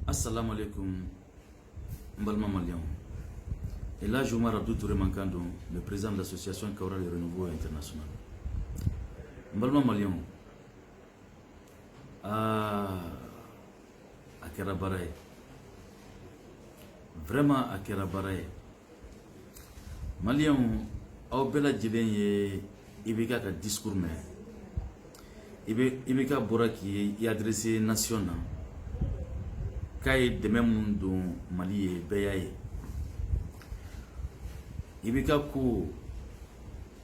Assalamu alaikum, Mbalma Malion. Et là, je Abdou Touré Mankando, le président de l'association Kaura le Renouveau International. Mbalma Malion. À Kerabaraye. Vraiment à Kerabaraye. Malion, au Bela Djelen, il y a un discours, mais il y a un bora qui est adressé national. Kay de même dont Mali est béaye. Ibeka ko,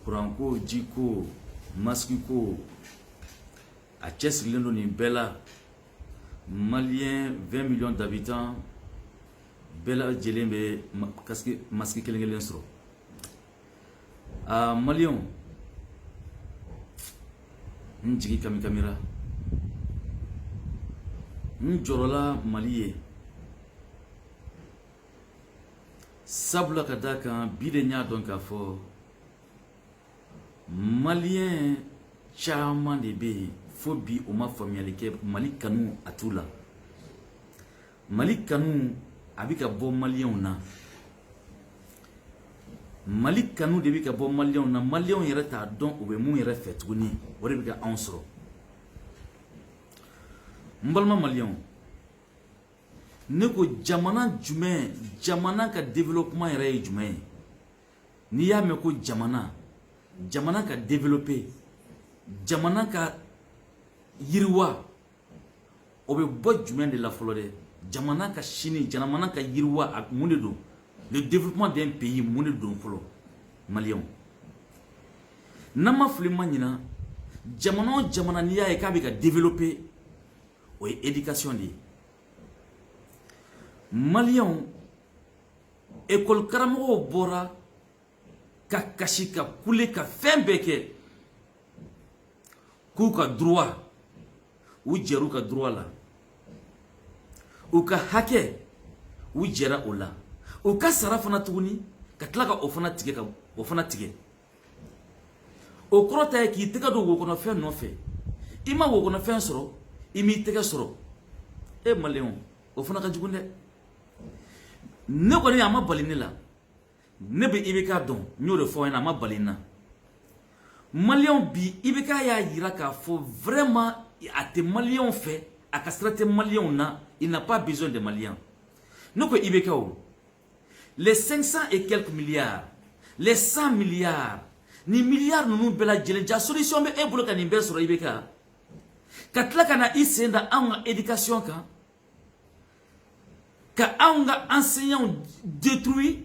Kuranko, Djiko, Maskiko, à Tchès Lendoni Bella, Malien 20 millions d'habitants, Bella Djelembe, Maski Kelengelsro. À Malion, Ndjiki Kamikamira. Njorola Maliye Sabla Kadaka Bidenya Donkafo Malien Chaman de B Fobi Oma Familike Malik Kanou Atula Malik Kanou Abika Bo Malien na Malik Kanou de Bika Bo Malien na Malien Yereta Don Oubemou Yerefet Wuni Orebika Ansro Mbalma Malion Neko jamana jume jamana ka développement yere jume ni ya meko jamana ka développer jamana ka yirwa obe bo jume de la flore jamana ka chini jamana ka yirwa ak munedo le développement d'un pays munedo folo Malion nama flima nyina jamana ni ya ka be ka développer oui, éducation dit. Malion, école Karamo Bora, Kakashika, Kuleka, Fembeke, Kuka droit, ou Jeruka droit là, ou ka hake, ou Jera ola, ou ka Sarafana Touni, Katlaka ofana tige, au crota qui te gado qu'on a fait non fait, Ima qu'on a fait un soro. Imi tega soro e Malion o fana ka jugunde ne ko ni ama balini la ne be ibeka don nyore fo na ama balina Malion bi ibeka ya yira ka fo vraiment ate Malion fait a kastrate Malion na il n'a pas besoin de Maliens ne ko ibeka o les 500 et quelques milliards les 100 milliards ni milliards nous bela jele ja solution be e bolo ka ni be soro ibeka Katla kana isenda anga éducation ka anga enseignant détruit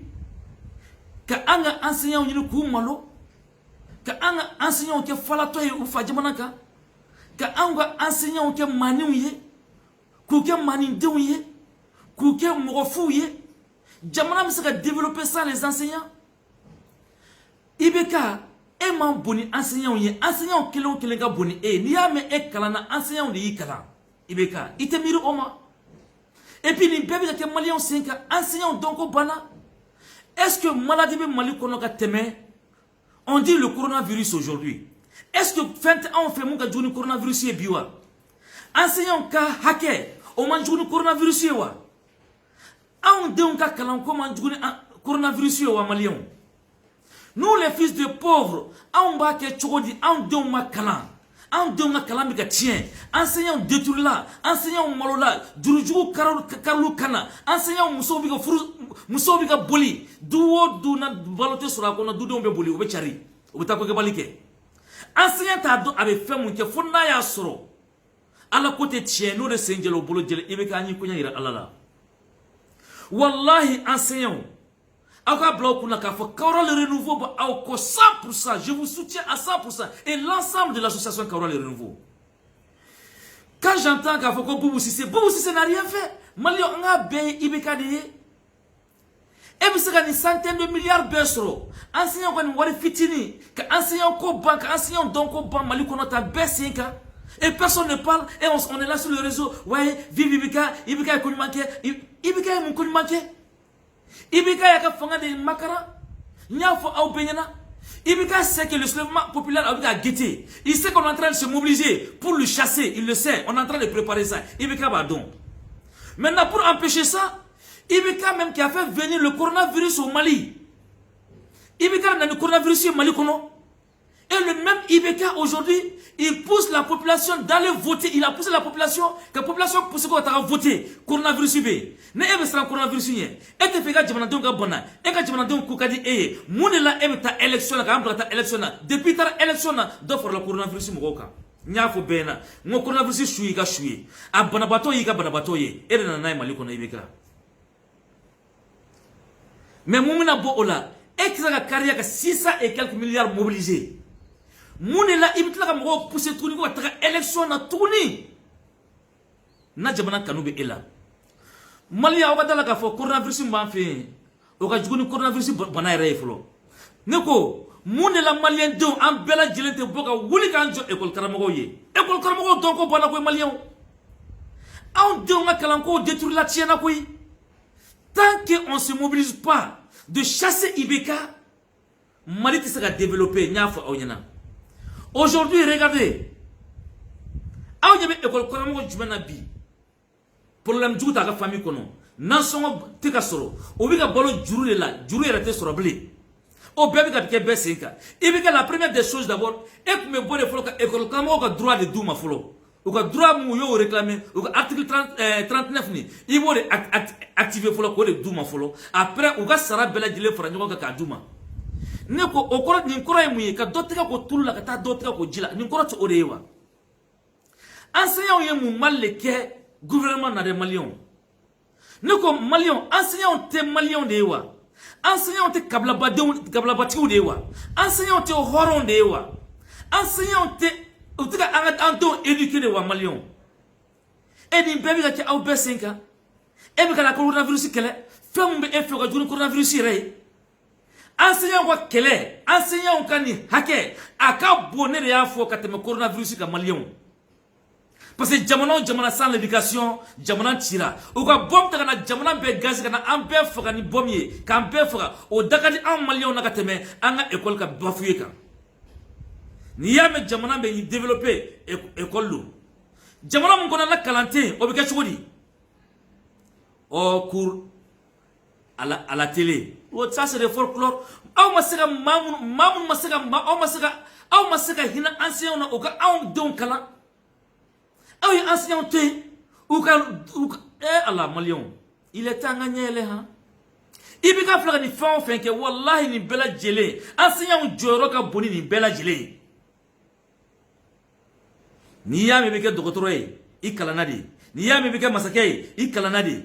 ka anga enseignant yinu ku malo ka anga enseignant ke falato e ufa jamana ka anga enseignant ke maniuye ku ke manindouye ku ke mogofouye jamana msaka développer ça les enseignants ibeka et man boni enseignant kelenga boni e ni ya me e kalana enseignant de yikala ibeka itemiru oma et puis ni bébé que Malien 5 enseignant donc bana est-ce que maladie be Mali kono ka teme on dit le coronavirus aujourd'hui est-ce que 21 on fait mon ka joni coronavirus e biwa enseignant ka hake o man joni coronavirus e wa on de on ka kalan ko man joni coronavirus e wa Malien. Nous les fils de pauvres, on va que chogodi, on donne ma kalan, on donne ma kalan bika tien, enseignant détruit là, enseignant malola, durujou karlu kana, enseignant musobika boli, duo du na balote sur la kona du don be boli, obe chari, obe tako ke balike. Enseignant ta do avait fait mon ke fonna ya soro. À la côté tien, nous de sengelo bolo jele, ibeka anyi kunya ira alala. Wallahi enseignant. Kaura le Renouveau, 100%, je vous soutiens à 100%, et l'ensemble de l'association Kaura le Renouveau. Quand j'entends Boubou Sissé n'a rien fait. Malio nga be ibeka de. Et puis c'est une centaine de milliards besro. Enseignant qu'on wari fitini, enseignant ko banque, enseignant donc ko banque Mali qu'on a baissé. Et personne ne parle, et on est là sur le réseau. Ouais, vive Ibeka est connu manqué, Ibeka est mon connu manqué. Ibeka yaka fanga de makara nyafo au benyana Ibeka sait que le soulèvement populaire a guetté. Il sait qu'on est en train de se mobiliser pour le chasser, il le sait, on est en train de préparer ça. Ibeka badon Maintenant, pour empêcher ça, Ibeka même qui a fait venir le coronavirus au Mali. Ibeka dans le coronavirus au Mali. Et le même Ibeka aujourd'hui, il pousse la population d'aller voter. Il a poussé la population, que la population pousse quoi à voter. Coronavirus ibé. Ne ebe sera coronavirus yé. Et te fega jamanadon ga bona. Et ka jamanadon kukadi eye. Mune la ebe ta élection la ka ambra ta élection na. Depuis ta élection na, d'offre le coronavirus mogoka. Nyafo bena. Ngo coronavirus shui ga shui. A banabato yi ga banabato ye. Ere na naï Mali kona Ibeka. Mais moumina bo ola. Et qui a carrière 600 et quelques milliards mobilisés. Mounela ibitla ka moko pousser tourni ko ta élection na tourni na jamana kanube ela Malia o badala ka fo coronavirus mba fe o ka juguni coronavirus bana yere folo neko mounela malien do am bela jilente boka wuli kan jo école karamago ye école karamago don ko bana ko malien on de on kalan ko détruire la tienne ko tant que on se mobilise pas de chasser Ibeka Mali qui sera développé nyafo awnyana. Aujourd'hui, regardez. Aou yebe école koramo jumena bi. Problème djouta ka famille kono. Nan songo tika soro. Obi ka bolo juru la, juru era te soro blé. O bébé ka ke besenka. Ibi ka la première des choses d'abord, et que me bonne folo ka école koramo ka droit de douma folo. Ou ka droit mu yo réclamer, ou ka article 39 ni. Il faut activer folo ko de douma folo. Après ou ka sara bela dile franjo ka douma. Neko okora ni nkora emuye ka doteka ko tulula ka ta doteka ko jila ni nkora to orewa enseignant ye mu maleke gouvernement na de malion neko malion enseignant te malion de wa enseignant te kabla bati de wa enseignant te horon de wa enseignant te utika anto éduquer de wa malion et ni bébé ka au besenka e be ka la coronavirus kele femme be efo ka juni coronavirus re enseignant quoi kele enseignant kani hake aka bonne de yafo kateme coronavirus ka malien parce que jamana sans l'éducation jamana tira ou ka bom ta na jamana be gaz kana ambe foka ni bomie kan be foka o dakadi am malien na kateme anga école ka bafuye ka ni yame jamana be développer école lo jamana mon kona la kalante o be ka chodi o cours à la télé. Ça c'est le folklore. Aw masega mamun masega aw masega hina enseignant na oka aw don kala. Aw y enseignant te oka Allah malion. Il est engagné là hein. Ibika flaga ni fin que wallahi ni bela jele. Enseignant joro ka boni ni bela jele. Ni ya mebeke dokotore I kalanadi. Ni ya mebeke masakei I kalanadi.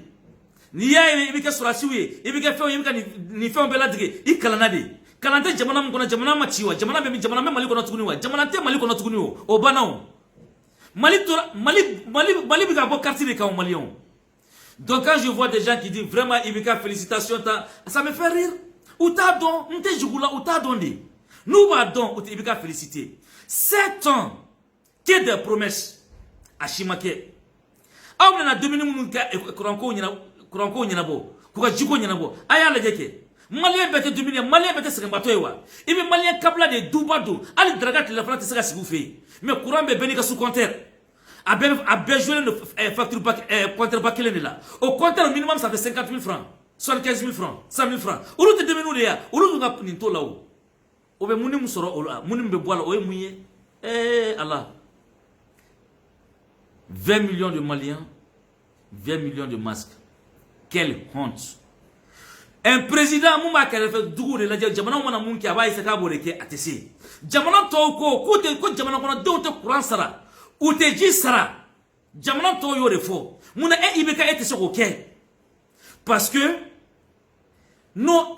Ni ya ibika surasiwe ibika feo ibika ni feo bela dige I kalanadi kalante jamana mkona jamana machiwa jamana be jamana me mali kona tukuniwa jamana te mali kona tukuniwo o banao mali bika bo quartier de ka malion. Donc quand je vois des gens qui disent vraiment ibika félicitations ça me fait rire ou ta don nte jugula ou ta dondi nous va don ou ibika féliciter 7 ans que des promesses à Chimake aw na 2 minutes ka kuranko nyina kuranko nyina bo kuka jiko nyina bo aya la jeke malien bete dominer malien bete sega batoywa ibi malien kabla de dubado ali dragat la frate sega sigoufe mais courant be beni ka sous compteur a joué le facture compteur bakele là au compteur minimum ça fait 50 000 francs 75 000 francs 100 000 francs olu te demenu de ya olu nga ninto lawo o be munim soro ola munim be boala o muye Allah 20 millions de Maliens 20 millions de masques. Quelle honte. Un président mouma kele fait dugu de la jamana mona munki abai saka boreke atesi. Jamana to ko jamana kona do te Quran sara. Ou te ji sara. Jamana to yo refo. Muna ibeka ete se OK. Parce que nos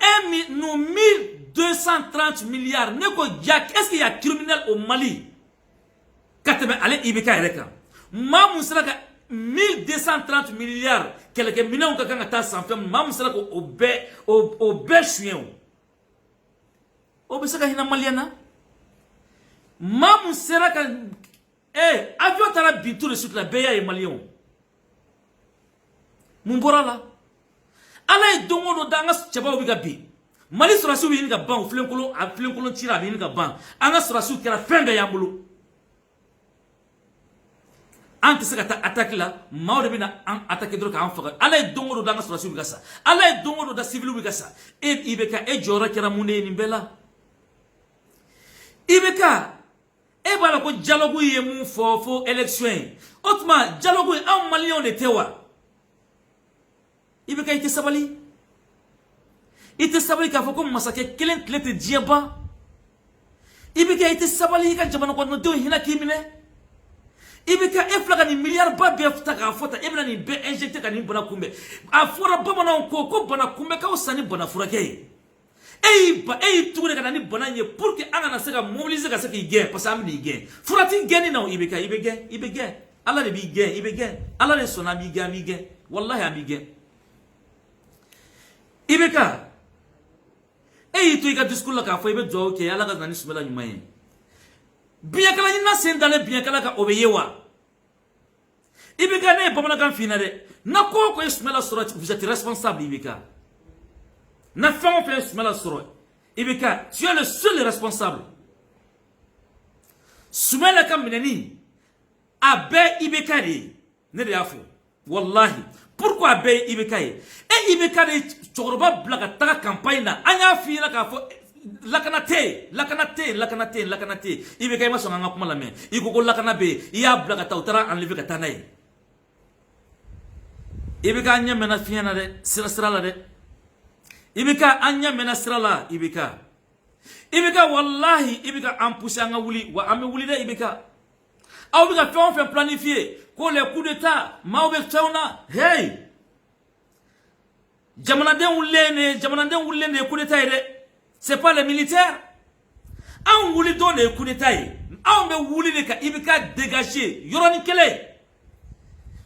1230 milliards neko jak est-ce qu'il y a criminel au Mali? Katebe ale ibeka ereka. Ma musaka 1230 milliards quelques millions ka kanga ta sans femme mam sala ko obe chien obe saka hina maliana mam sala ka avion tara bitu de suite la beya e malion mumbora la ala dongo do danga chaba obi ga bi mali sura su bi ni ga ban flen kolon tira bi ni ga ban anga sura su kera fembe yambulu an tɛ se ka taa attaque la maaw de bɛna an attaquer dɔrɔn k'an faga ala ye don o don da an ka sɔrɔdasiw bɛ ka sa ala ye don o don da civiliw bɛ ka sa IBK e jɔyɔrɔ kɛra mun de ye nin bɛɛ la IBK e b'a la ko dialogue ye mun fɔ élection ye o tuma dialogue anw maliyɛnw de tɛ wa IBK i tɛ sabali k'a fɔ ko masakɛ kelen tile tɛ diɲɛ ban IBK i tɛ sabali i ka jamana kɔnɔdenw hinɛ k'i minɛ IBK e fila ka nin miliyari ba bɛɛ ta k'a fɔ tan e bɛna nin bɛɛ injecter ka nin bana kunbɛn a fɔra bamananw ko bana kunbɛn ka fisa ni bana furakɛ ye e y'i tugu de ka na ni bana in ye pour que an kana se ka mobiliser ka se k'i gɛn parce que an bɛ n'i gɛn fura t'i gɛnni na o IBK i bɛ gɛn ala de b'i gɛn i bɛ gɛn ala de sɔnna an b'i gɛn walahi an b'i gɛn IBK e y'i to i ka discours la k'a fɔ i bɛ dugawu kɛ ala ka na ni sumala ɲuman ye biɲɛkala ɲinina sen dalen biɲɛkala kan o bɛ ye wa IBK ne ye bamanankan f'i na dɛ na ko o ko ye sumala sɔrɔ vous êtes responsable IBK na fɛn o fɛn ye sumala sɔrɔ IBK tu es le seul responsable sumala ka minɛni a bɛɛ IBK de ye ne de y'a fɔ wallahi pourquoi a bɛɛ ye IBK ye IBK de cɛkɔrɔba bila ka taga campagne na an y'a f'i ɲɛna k'a fɔ lakana tɛ IBK i ma sɔn an ka kuma lamɛn i ko lakana bɛ yen i y'a bila ka taa u taara enlever ka taa n'a ye IBK an ɲɛ mɛnna fiɲɛ na dɛ sira la dɛ IBK an ɲɛ mɛnna sira la IBK wallahi IBK an pousser an ka wuli wa an bɛ wuli dɛ IBK aw bɛ ka fɛn o fɛn planifier ko les coups d'état maaw bɛ fɛnw na hey jamanaden wulilen de ye coup d'état ye dɛ c'est pas les militaires an wuli don de ye coup d'état ye anw bɛ wuli de ka IBK dégager yɔrɔnin kelen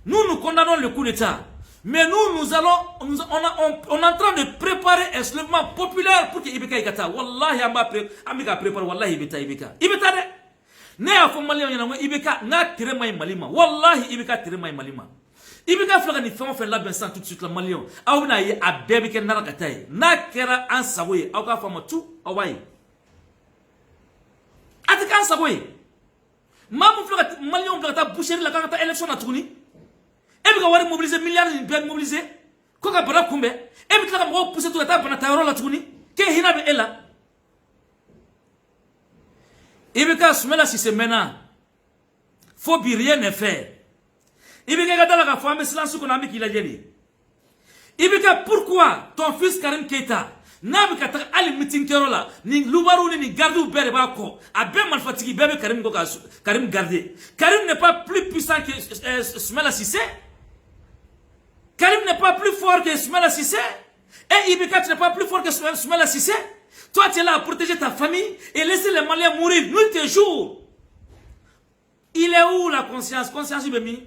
nous condamnons le coup d'état mais on est en train de préparer un soulèvement populaire pour que IBK y kata wallahi an b'a préparer wallahi IBK dɛ ne y'a fɔ maliyɛnw ɲɛna ko IBK n'a tere ma ɲi Mali ma wallahi IBK tere ma ɲi Mali ma IBK filɛ ka nin fɛn o fɛn labɛn sisan tout de suite la maliyɛnw aw bɛna ye a bɛɛ bɛ kɛ nara ka taa ye n'a kɛra an sago ye aw k'a fɔ a ma tu aw b'a ye a tɛ k'an sago ye maa min filɛ ka maliyɛnw bila ka taa boucherie la k'an ka taa élection na tuguni e bɛ ka wari mobiliser miliyari nin bɛɛ mobiliser ko ka bana kunbɛn e bɛ tila ka mɔgɔw pousser to ka taa bana ta yɔrɔ la tuguni k'e hinɛ bɛ e la IBK Soumela Cissé mɛnna fo bi rien n'est fait IBK ka da la k'a fɔ an bɛ silence kɔnɔ an bɛ k'i lajɛ de IBK pourquoi ton fils Karim Keita n'a bɛ ka taga hali meeting kɛyɔrɔ la ni lubaru ni ni gardiw bɛɛ de b'a kɔ a bɛɛ marifatigi bɛɛ bɛ Karim kɔ ka Karim garder Karim n'est pas plus puissant que Soumela Cissé Karim n'est pas plus fort que Soumela Cissé et IBK tu n'es pas plus fort que Soumela Cissé. Toi, tu es là à protéger ta famille et laisser les Maliens mourir nuit et jour. Il est où la conscience? Conscience, Bemi.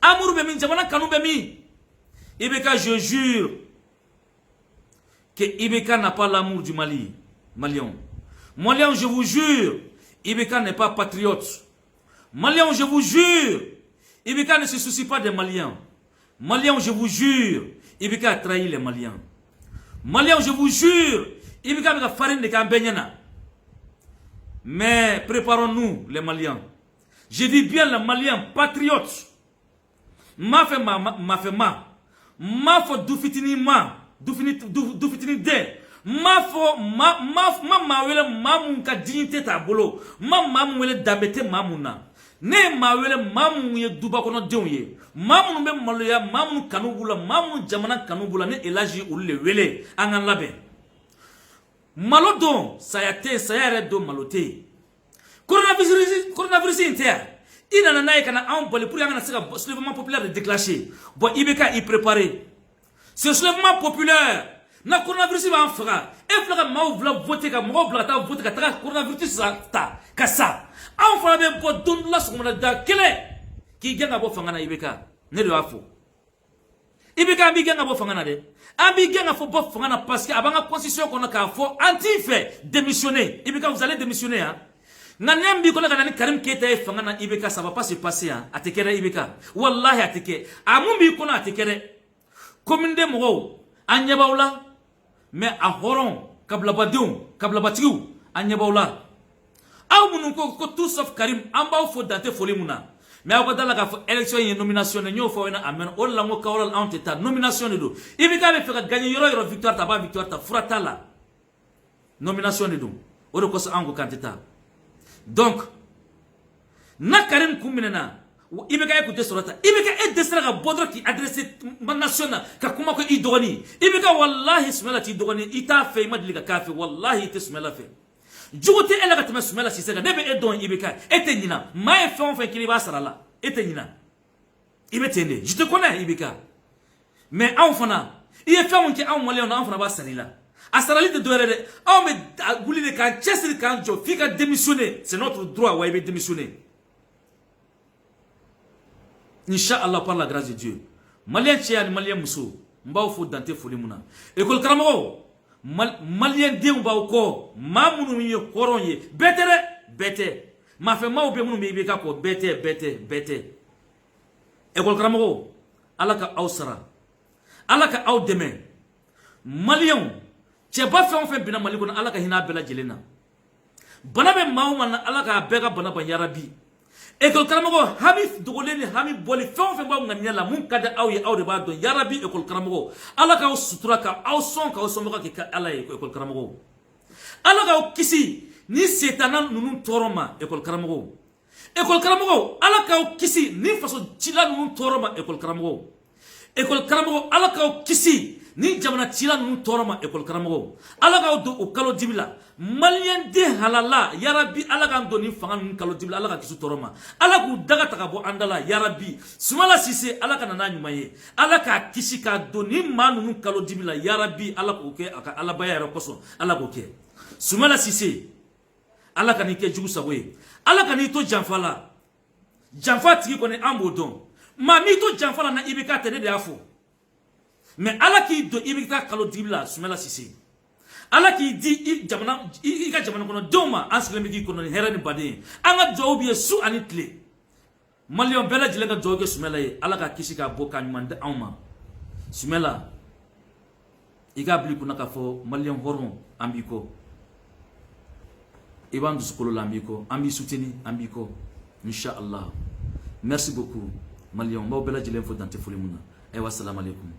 Amour, Bemi. Jamana Kanou, Bemi. IBK, je jure que IBK n'a pas l'amour du Mali. Malien, je vous jure, IBK n'est pas patriote. Malien, je vous jure, IBK ne se soucie pas des Maliens. Malien, je vous jure, IBK a trahi les Maliens. Malien, je vous jure, IBK a farine de Kambenyana. Mais préparons-nous, les Maliens. Je dis bien les Maliens patriotes. Ma fait doufitini de. Ma wele mamun ka dignité ta bolo. Ma wele dabete mamuna. Ne ma wele mamun ye duba kono denw ye. Mamun be maloya, mamun kanubula, mamun jamana kanubula ne elaji ulle wele angan labe. Malodon sayate sayare do malote. Coronavirus inter. Il n'en a qu'un an pour un soulèvement populaire de déclencher. Bon, IBK y préparé. Ce soulèvement populaire, na coronavirus va en faire. Et il faudra voter comme moi, voter comme coronavirus ta kassa. En faisant bien pour donner la seconde da quelle qui gagne à beau fangana IBK. Ne le afo. IBK a gagne à beau fangana de. Abi gagne à beau fangana parce qu'avant la constitution qu'on a qu'à faut anti-fait démissionner. IBK vous allez démissionner hein. Nanem ko la Karim Keita e fangana IBK ça va pas se passer hein atekere IBK wallahi ateke amumbi ko na atekere commune de mo anyabawla mais a horon kabla batiou anyabawla aw munun ko tout sauf Karim amba fo dante folie muna mais aw dala ka fo élection yi nomination ne ñoo fo na amen o la ngo kawral ante ta nomination ne do ibika be feka gagner yoro victoire ta ba victoire ta furata la nomination ne do o de ko sa ango kantita donc na Karim kuminena ibika écouter sorata ibika e desra ka bodro ki adresser national ka kuma ko i dogoni ibika wallahi ismaila ti dogoni ita fe madli ka kafi wallahi tismaila fe jugote ela ka tama sumela sisega nebe e don ibika etenyina ma e fon fe kili ba sarala etenyina ibetende je te connais ibika mais en fana il est fait on ki en malien on fana ba salila asarali de doere on me gouli de kan chesri kan jo fika démissionner c'est notre droit wa ibe démissionner Inch'Allah par la grâce de Dieu. Malien tchèque, malien mousso. M'bao fou dante fouli mouna. École Karamago. Malien de m'bao ko. Ma mounou miye koronye. Betere. Bete. Ma fait ma oube mounou miye beka ko. Bete, bete, bete. École Karamago. Alaka aw sara. Alaka aw deme. Malien. Tchè ba fait on fait bina malikona. Alaka hina bela jelena. Banabe maoumana. Alaka bega banaba yarabi. École Karamago Hamif dogoleni Hamif boli fon fe ba ngania la mun kada aw ye aw de ba don ya rabbi école Karamago ala ka sutura ka aw son ka so ka ke ala ye école Karamago ala ka kisi ni setanan nunu toroma école Karamago ala ka kisi ni faso cila nunu toroma école Karamago ala ka kisi ni jamana cila nunu toroma école Karamago ala ka do o kalo dibila malien de halala ya rabbi ala ka do ni fanga nunu kalo dibila ala ka kisu toroma ala ku daga taka bo andala ya rabbi sumala sise ala ka nana nyumaye ala ka kisi ka do ni ma nunu kalo dibila ya rabbi ala ko ke aka ala baya ro koso ala ko ke sumala sise ala ka ni ke jugu sagoye ala ka ni to janfala janfa tigi ko ni ambodon ma mi to janfala na ibika tede de afo mais ala ki do ibika kalo dibila sumala sise ala ki di jamana i ka jamana kono doma aslami ki kono herani bade anga jawbi su anitle malion bela jilenga joge sumela ye ala ka kisi ka boka nyumande awma sumela iga bli kuna ka fo malion horon ambiko iban du skolo lambiko ambi souteni ambiko inshallah merci beaucoup malion mo bela jilen fo dante folimuna ay wassalamu alaikum